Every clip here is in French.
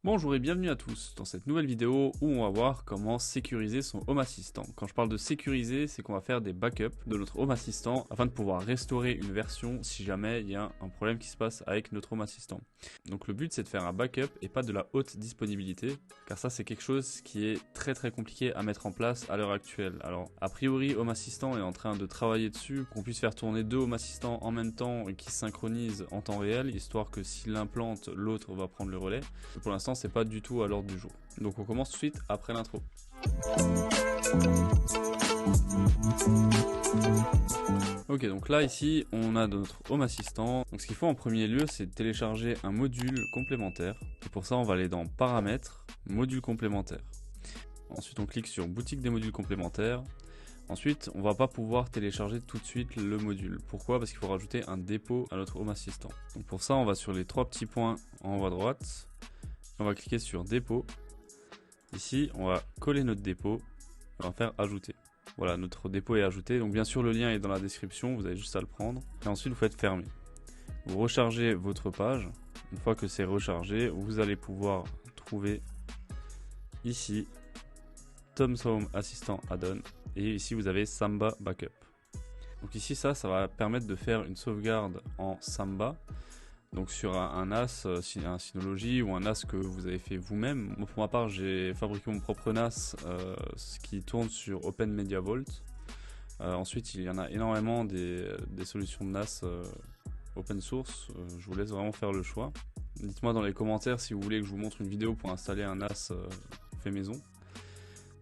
Bonjour et bienvenue à tous dans cette nouvelle vidéo où on va voir comment sécuriser son Home Assistant. Quand je parle de sécuriser, c'est qu'on va faire des backups de notre Home Assistant afin de pouvoir restaurer une version si jamais il y a un problème qui se passe avec notre Home Assistant. Donc le but c'est de faire un backup et pas de la haute disponibilité, car ça c'est quelque chose qui est très compliqué à mettre en place à l'heure actuelle. Alors a priori Home Assistant est en train de travailler dessus, qu'on puisse faire tourner deux Home Assistants en même temps et qui synchronisent en temps réel, histoire que s'il l'implante, l'autre va prendre le relais. Mais pour l'instant c'est pas du tout à l'ordre du jour. Donc on commence tout de suite après l'intro. Ok, donc là ici on a notre Home Assistant. Donc ce qu'il faut en premier lieu c'est télécharger un module complémentaire. Et pour ça on va aller dans Paramètres, Module complémentaire. Ensuite on clique sur Boutique des modules complémentaires. Ensuite on va pas pouvoir télécharger tout de suite le module. Pourquoi? Parce qu'il faut rajouter un dépôt à notre Home Assistant. Donc pour ça on va sur les trois petits points en haut à droite. On va cliquer sur dépôt. Ici, on va coller notre dépôt. On va faire ajouter. Voilà, notre dépôt est ajouté. Donc bien sûr, le lien est dans la description. Vous avez juste à le prendre. Et ensuite, vous faites fermer. Vous rechargez votre page. Une fois que c'est rechargé, vous allez pouvoir trouver ici Tom's Home Assistant Add-on. Et ici, vous avez Samba Backup. Donc ici, ça va permettre de faire une sauvegarde en Samba. Donc sur un NAS, un Synology ou un NAS que vous avez fait vous-même. Moi, pour ma part, j'ai fabriqué mon propre NAS qui tourne sur Open Media Vault. Ensuite, il y en a énormément des solutions de NAS open source. Je vous laisse vraiment faire le choix. Dites-moi dans les commentaires si vous voulez que je vous montre une vidéo pour installer un NAS fait maison.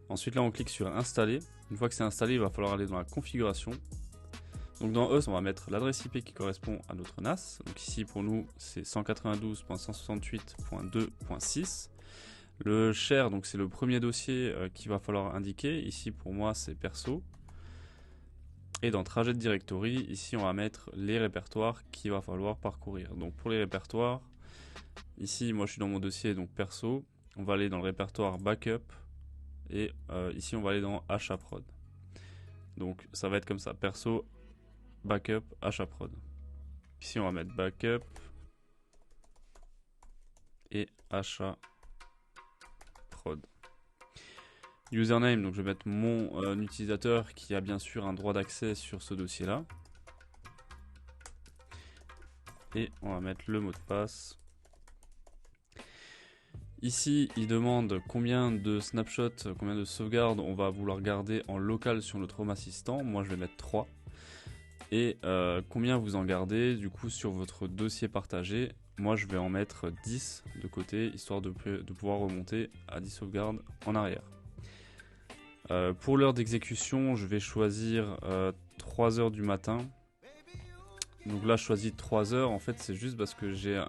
Ensuite, là, on clique sur installer. Une fois que c'est installé, il va falloir aller dans la configuration. Donc dans host, on va mettre l'adresse IP qui correspond à notre NAS. Donc ici pour nous, c'est 192.168.2.6. Le share, donc c'est le premier dossier qu'il va falloir indiquer. Ici pour moi, c'est perso. Et dans trajet de directory, ici on va mettre les répertoires qu'il va falloir parcourir. Donc pour les répertoires, ici moi je suis dans mon dossier donc perso. On va aller dans le répertoire backup. Et ici on va aller dans HAProd. Donc ça va être comme ça, perso, backup, HAProd. Ici on va mettre backup et HAProd. Username, donc je vais mettre mon utilisateur qui a bien sûr un droit d'accès sur ce dossier là. Et on va mettre le mot de passe. Ici il demande combien de snapshots, combien de sauvegardes on va vouloir garder en local sur notre Home Assistant. Moi je vais mettre 3. Et combien vous en gardez du coup sur votre dossier partagé. Moi je vais en mettre 10 de côté, histoire de pouvoir remonter à 10 sauvegardes en arrière. Pour l'heure d'exécution, je vais choisir 3h du matin. Donc là je choisis 3h, en fait c'est juste parce que j'ai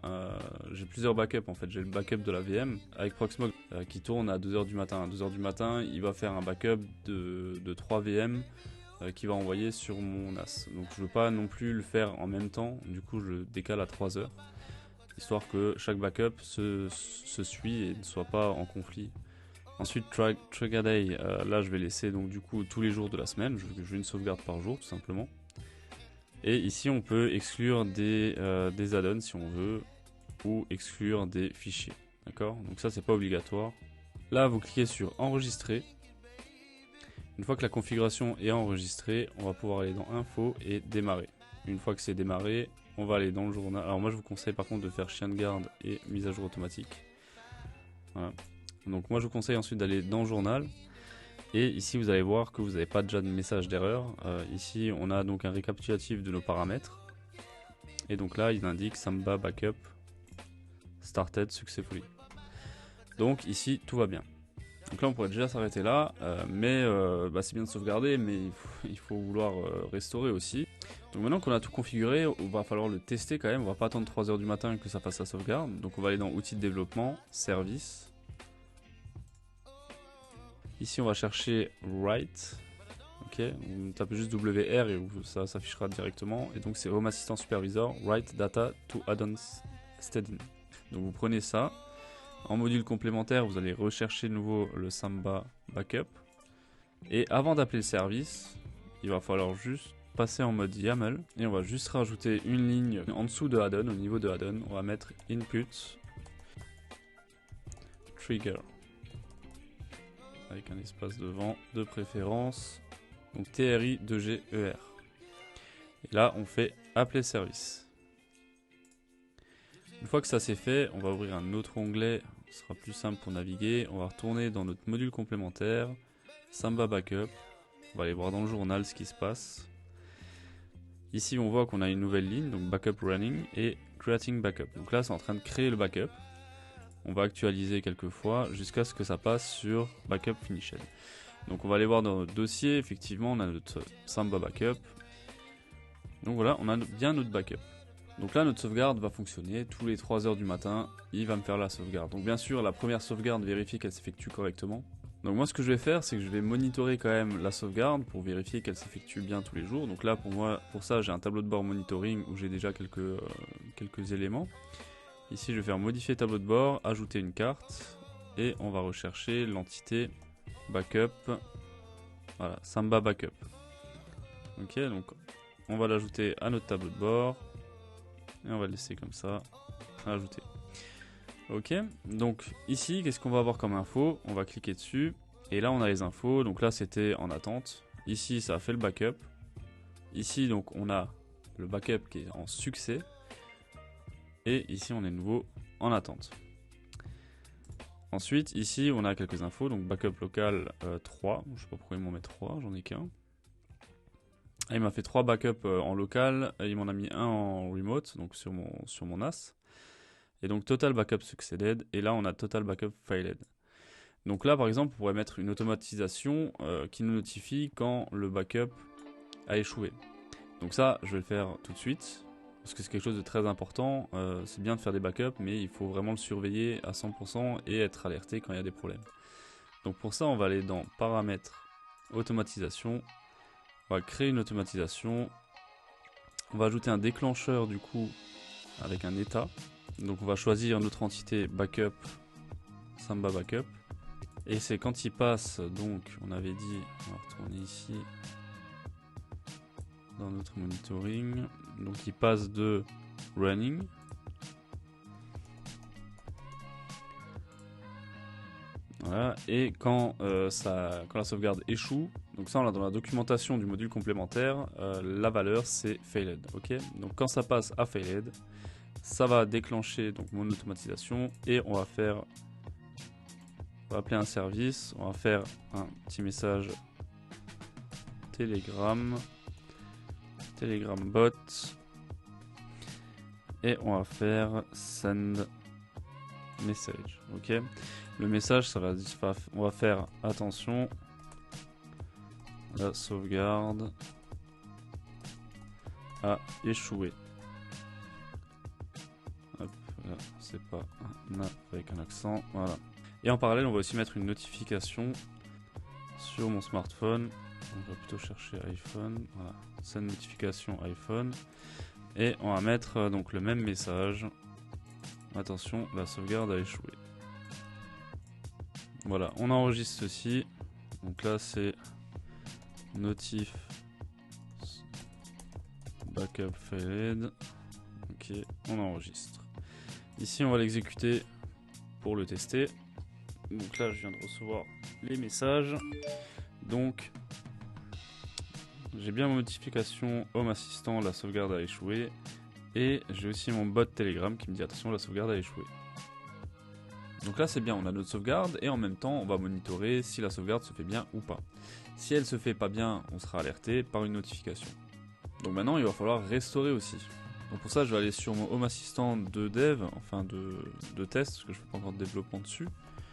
plusieurs backups. En fait j'ai le backup de la VM avec Proxmox qui tourne à 2h du matin. À 2h du matin, il va faire un backup de 3 VM qui va envoyer sur mon NAS. Donc je veux pas non plus le faire en même temps, du coup je le décale à 3h, histoire que chaque backup se suit et ne soit pas en conflit. Ensuite Trigger Day, là je vais laisser donc du coup tous les jours de la semaine, je veux une sauvegarde par jour tout simplement. Et ici on peut exclure des add-ons si on veut, ou exclure des fichiers, d'accord? Donc ça c'est pas obligatoire. Là vous cliquez sur enregistrer. Une fois que la configuration est enregistrée, on va pouvoir aller dans Info et démarrer. Une fois que c'est démarré, on va aller dans le journal. Alors moi je vous conseille par contre de faire chien de garde et mise à jour automatique. Voilà. Donc moi je vous conseille ensuite d'aller dans le journal. Et ici vous allez voir que vous n'avez pas déjà de message d'erreur. Ici on a donc un récapitulatif de nos paramètres. Et donc là il indique Samba Backup Started Successfully. Donc ici tout va bien. Donc là on pourrait déjà s'arrêter là, mais c'est bien de sauvegarder, mais il faut vouloir restaurer aussi. Donc maintenant qu'on a tout configuré, on va falloir le tester quand même, on va pas attendre 3h du matin que ça fasse la sauvegarde. Donc on va aller dans Outils de développement, Service. Ici on va chercher Write, ok, on tape juste WR et ça s'affichera directement. Et donc c'est Home Assistant Supervisor, Write Data to Add-ons Steading. Donc vous prenez ça. En module complémentaire, vous allez rechercher de nouveau le Samba Backup. Et avant d'appeler le service, il va falloir juste passer en mode YAML. Et on va juste rajouter une ligne en dessous de add-on, au niveau de add-on. On va mettre input trigger. Avec un espace devant, de préférence. Donc TRI2GER. Et là, on fait appeler service. Une fois que ça c'est fait, on va ouvrir un autre onglet. Ce sera plus simple pour naviguer. On va retourner dans notre module complémentaire. Samba Backup. On va aller voir dans le journal ce qui se passe. Ici, on voit qu'on a une nouvelle ligne, donc Backup Running et Creating Backup. Donc là, c'est en train de créer le backup. On va actualiser quelques fois jusqu'à ce que ça passe sur Backup Finished. Donc on va aller voir dans notre dossier. Effectivement, on a notre Samba Backup. Donc voilà, on a bien notre backup. Donc là, notre sauvegarde va fonctionner. Tous les 3 heures du matin, il va me faire la sauvegarde. Donc bien sûr, la première sauvegarde, vérifie qu'elle s'effectue correctement. Donc moi, ce que je vais faire, c'est que je vais monitorer quand même la sauvegarde pour vérifier qu'elle s'effectue bien tous les jours. Donc là, pour ça, j'ai un tableau de bord monitoring où j'ai déjà quelques éléments. Ici, je vais faire modifier tableau de bord, ajouter une carte et on va rechercher l'entité backup. Voilà, Samba Backup. Ok, donc on va l'ajouter à notre tableau de bord et on va le laisser comme ça, ajouter. Ok, donc ici, qu'est-ce qu'on va avoir comme info? On va cliquer dessus et là on a les infos. Donc là, c'était en attente. Ici, ça a fait le backup. Ici, donc on a le backup qui est en succès. Et ici, on est de nouveau en attente. Ensuite, ici, on a quelques infos. Donc, backup local 3. Je ne sais pas pourquoi ils m'en mettent 3, j'en ai qu'un. Il m'a fait 3 backups en local. Il m'en a mis un en remote, donc sur mon NAS. Et donc, total backup succeeded. Et là, on a total backup failed. Donc là, par exemple, on pourrait mettre une automatisation qui nous notifie quand le backup a échoué. Donc ça, je vais le faire tout de suite. Parce que c'est quelque chose de très important, c'est bien de faire des backups, mais il faut vraiment le surveiller à 100% et être alerté quand il y a des problèmes. Donc pour ça, on va aller dans Paramètres, Automatisation, on va créer une automatisation, on va ajouter un déclencheur du coup avec un état. Donc on va choisir notre entité Backup, Samba Backup, et c'est quand il passe, donc on avait dit, on va retourner ici, dans notre monitoring, donc il passe de running voilà, et quand la sauvegarde échoue, donc ça on l'a dans la documentation du module complémentaire, la valeur c'est failed. Ok, donc quand ça passe à failed, ça va déclencher donc mon automatisation et on va appeler un service, on va faire un petit message Telegram bot et on va faire send message. Ok, le message on va faire attention, la sauvegarde a échoué. Hop, là c'est pas un A avec un accent, voilà. Et en parallèle on va aussi mettre une notification sur mon smartphone. On va plutôt chercher iPhone, voilà, send notification iPhone, et on va mettre donc le même message. Attention, la sauvegarde a échoué. Voilà, on enregistre ceci. Donc là c'est notif backup failed. Ok, on enregistre. Ici on va l'exécuter pour le tester. Donc là je viens de recevoir les messages. Donc j'ai bien ma notification Home Assistant, la sauvegarde a échoué. Et j'ai aussi mon bot Telegram qui me dit attention, la sauvegarde a échoué. Donc là c'est bien, on a notre sauvegarde et en même temps on va monitorer si la sauvegarde se fait bien ou pas. Si elle se fait pas bien, on sera alerté par une notification. Donc maintenant il va falloir restaurer aussi. Donc pour ça je vais aller sur mon Home Assistant de dev, enfin de test, parce que je ne fais pas encore de développement dessus.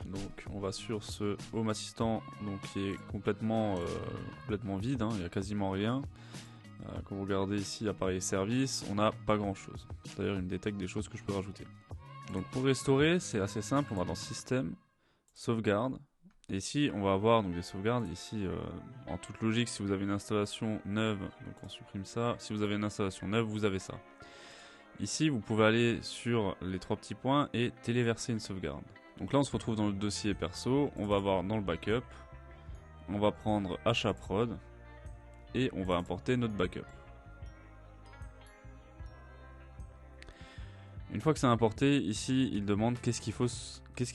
Donc on va sur ce Home Assistant donc, qui est complètement vide, hein, il n'y a quasiment rien. Quand vous regardez ici appareil service, on n'a pas grand chose. D'ailleurs il me détecte des choses que je peux rajouter. Donc pour restaurer c'est assez simple, on va dans système, sauvegarde. Et ici on va avoir donc des sauvegardes. Ici en toute logique si vous avez une installation neuve, donc on supprime ça. Si vous avez une installation neuve vous avez ça. Ici vous pouvez aller sur les 3 petits points et téléverser une sauvegarde. Donc là on se retrouve dans le dossier perso, on va voir dans le backup, on va prendre achat prod et on va importer notre backup. Une fois que c'est importé, ici il demande qu'est-ce qu'il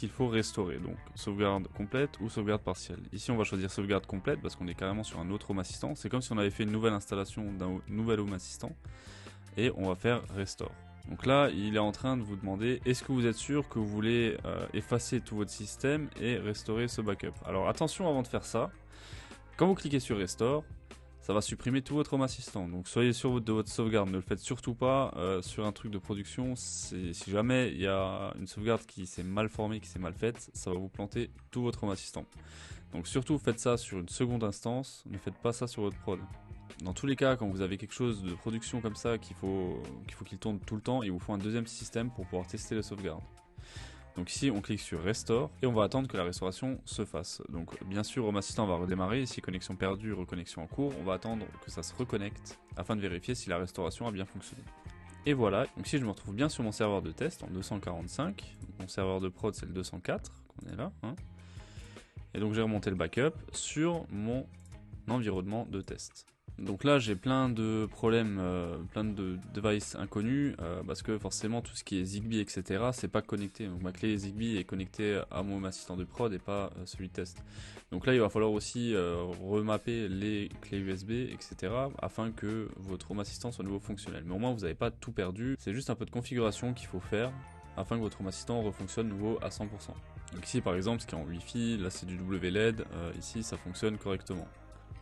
faut restaurer. Donc sauvegarde complète ou sauvegarde partielle. Ici on va choisir sauvegarde complète parce qu'on est carrément sur un autre Home Assistant. C'est comme si on avait fait une nouvelle installation d'un nouvel Home Assistant. Et on va faire restore. Donc là il est en train de vous demander est-ce que vous êtes sûr que vous voulez effacer tout votre système et restaurer ce backup. Alors attention avant de faire ça, quand vous cliquez sur restore, ça va supprimer tout votre Home Assistant. Donc soyez sûr de votre sauvegarde, ne le faites surtout pas sur un truc de production. Si jamais il y a une sauvegarde qui s'est mal formée, qui s'est mal faite, ça va vous planter tout votre Home Assistant. Donc surtout faites ça sur une seconde instance, ne faites pas ça sur votre prod. Dans tous les cas, quand vous avez quelque chose de production comme ça qu'il faut qu'il tourne tout le temps, il vous faut un deuxième système pour pouvoir tester les sauvegardes. Donc ici on clique sur Restore et on va attendre que la restauration se fasse. Donc bien sûr Home Assistant va redémarrer, ici connexion perdue, reconnexion en cours, on va attendre que ça se reconnecte afin de vérifier si la restauration a bien fonctionné. Et voilà, donc ici je me retrouve bien sur mon serveur de test en 245, donc mon serveur de prod c'est le 204 qu'on est là. Et donc j'ai remonté le backup sur mon environnement de test. Donc là j'ai plein de problèmes, plein de devices inconnus parce que forcément tout ce qui est Zigbee etc c'est pas connecté. Donc ma clé Zigbee est connectée à mon assistant de prod et pas celui de test. Donc là il va falloir aussi remapper les clés USB etc afin que votre Home Assistant soit nouveau fonctionnel. Mais au moins vous n'avez pas tout perdu, c'est juste un peu de configuration qu'il faut faire afin que votre Home Assistant refonctionne nouveau à 100%. Donc ici par exemple ce qui est en Wi-Fi, là c'est du WLED, ici ça fonctionne correctement.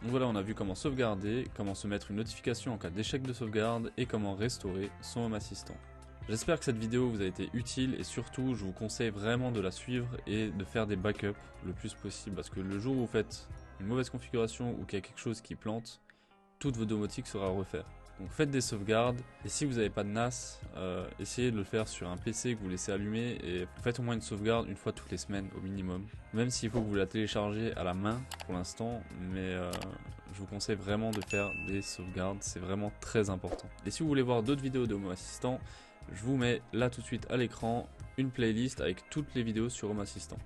Donc voilà, on a vu comment sauvegarder, comment se mettre une notification en cas d'échec de sauvegarde et comment restaurer son Home Assistant. J'espère que cette vidéo vous a été utile et surtout je vous conseille vraiment de la suivre et de faire des backups le plus possible parce que le jour où vous faites une mauvaise configuration ou qu'il y a quelque chose qui plante, toute votre domotique sera à refaire. Donc faites des sauvegardes et si vous n'avez pas de NAS, essayez de le faire sur un PC que vous laissez allumer et faites au moins une sauvegarde une fois toutes les semaines au minimum. Même s'il faut que vous la téléchargez à la main pour l'instant, mais je vous conseille vraiment de faire des sauvegardes, c'est vraiment très important. Et si vous voulez voir d'autres vidéos de Home Assistant, je vous mets là tout de suite à l'écran une playlist avec toutes les vidéos sur Home Assistant.